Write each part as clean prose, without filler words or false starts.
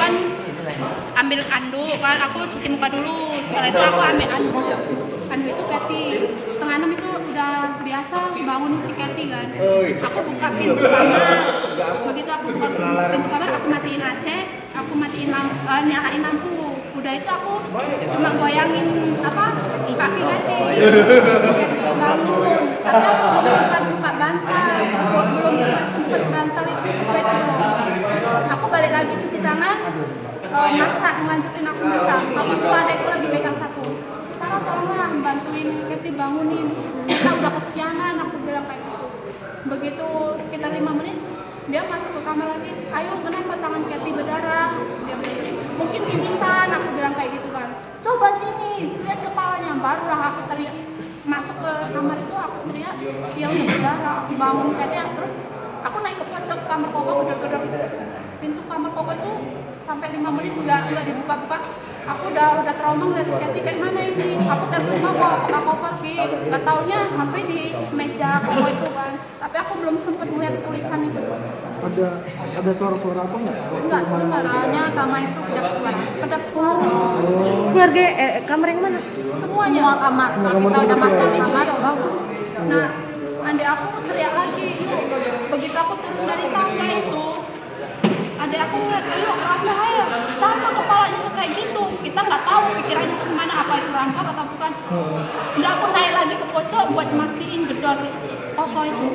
kan ambil anduk kan, aku cuci muka dulu. Setelah itu aku ambil anduk. Anduk itu Kathy. Setengah 6 itu udah biasa bangunin si Kathy kan. Aku buka pintu kamar. Begitu aku buka pintu kamar, aku matiin AC, aku matiin nyalain lampu. Udah itu aku cuma goyangin kaki Kathy. Kathy bangun. Tapi aku belum sempat buka bantal. Belum sempat bantal itu sampai dulu. Aku balik lagi cuci tangan. Masak, ngelanjutin aku masak. Aku suruh adekku lagi pegang sapu. Sarah tolonglah bantuin Kathy bangunin. Kita udah kesiangan, aku bilang kayak gitu. Begitu sekitar 5 menit, dia masuk ke kamar lagi. Ayo, kenapa tangan Kathy berdarah? Dia bilang, mungkin pingsan, aku bilang kayak gitu kan. Coba sini, lihat kepalanya. Barulah aku teriak. Masuk ke kamar itu aku teriak, dia udah berdarah. Aku bangun Kathy, terus aku naik ke pojok kamar Koko, gedor-gedor pintu kamar Koko itu sampai 5 menit nggak dibuka-buka. Aku udah trauma ngeliat si Kathy kayak mana ini. Aku telepon Koko, apakah Koko pergi? Nggak taunya HP di meja Koko itu kan. Tapi aku belum sempet ngeliat tulisan itu. Ada suara-suara apa nggak? Enggak, suaranya kamar itu kedap suara. Keluarga kamar yang mana? Semuanya. Semua kamar. Kalau kita udah masang di kamar, bagus. Nah, adik aku teriak lagi, yuk. Begitu aku turun dari tangga itu, adik aku ngeliat, ayo Rafa ayo, sama kepalanya tuh kayak gitu. Kita nggak tahu pikirannya kemana, apa itu rampok atau bukan. Udah aku naik lagi ke pojok buat mastiin gedor Koko itu.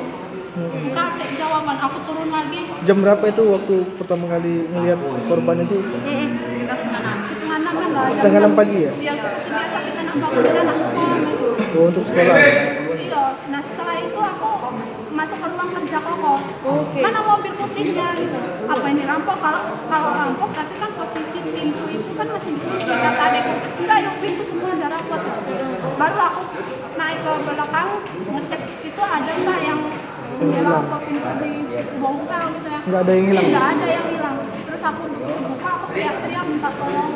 Kakek jawaban, aku turun lagi. Jam berapa itu waktu pertama kali ngelihat korban itu? Sekitar setengah 6 lah. Setengah 6 pagi ya? Iya, seperti biasa kita nak bangunin anak sekolah itu. Oh, untuk sekolah? Iya, nah setelah itu aku masuk ke ruang kerja Koko. Mana mobil putihnya gitu. Apa ini rampok? Kalau rampok, tapi kan posisi pintu itu kan masih dikunci. Kata adekku, enggak yuk pintu semua udah rapot. Baru aku naik ke belakang ngecek itu ada enggak yang jendela atau pintu dibongkar gitu ya. Nggak ada yang hilang? Nggak ada yang hilang. Terus aku begitu buka, aku teriak-teriak minta tolong.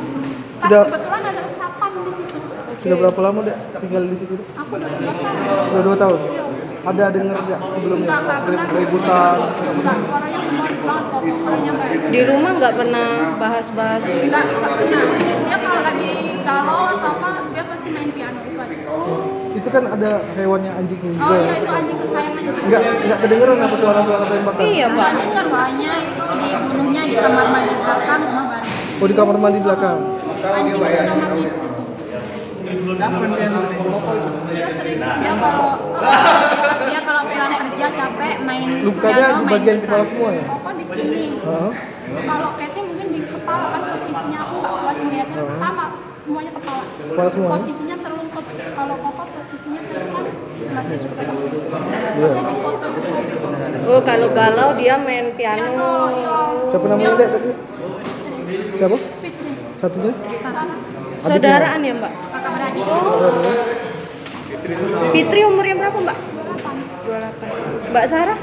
Kebetulan ada sapam di situ. Sudah berapa lama deh tinggal di situ? Aku udah 2 tahun. Udah 2 tahun? Iya. Ada dengar nggak sebelumnya? Nggak pernah Keributan? Enggak, orangnya humoris banget kok, orangnya baik. Di rumah nggak pernah bahas-bahas? Enggak pernah. Dia kalau lagi galau atau apa, dia pasti main piano itu aja. Itu kan ada hewannya anjing juga Oh ya? iya, itu anjing kesayangan dia. Nggak kedengeran apa suara-suara tembakan? Iya Pak. Soalnya itu dibunuhnya di kamar mandi belakang rumah baru. Oh, di kamar mandi belakang? Anjing udah mati di situ. Dia sering, dia kalau pulang kerja capek main Lukanya piano, di main bagian gitar. kepala semua ya? Koko di sini. Kalau Kathy mungkin di kepala kan posisinya aku nggak kuat ngeliatnya sama semuanya kepala. Kepala semua? Posisinya terlungkup. Kalau Koko posisinya kan masih cukup. Iya. Jadi foto itu. Oh kalau galau dia main piano. Siapa namanya dek tadi? Siapa? Fitri. Satunya? Sarah. Saudaraan ya Mbak? Kakak beradik. Fitri umurnya berapa Mbak? 28. 28. Mbak Sarah?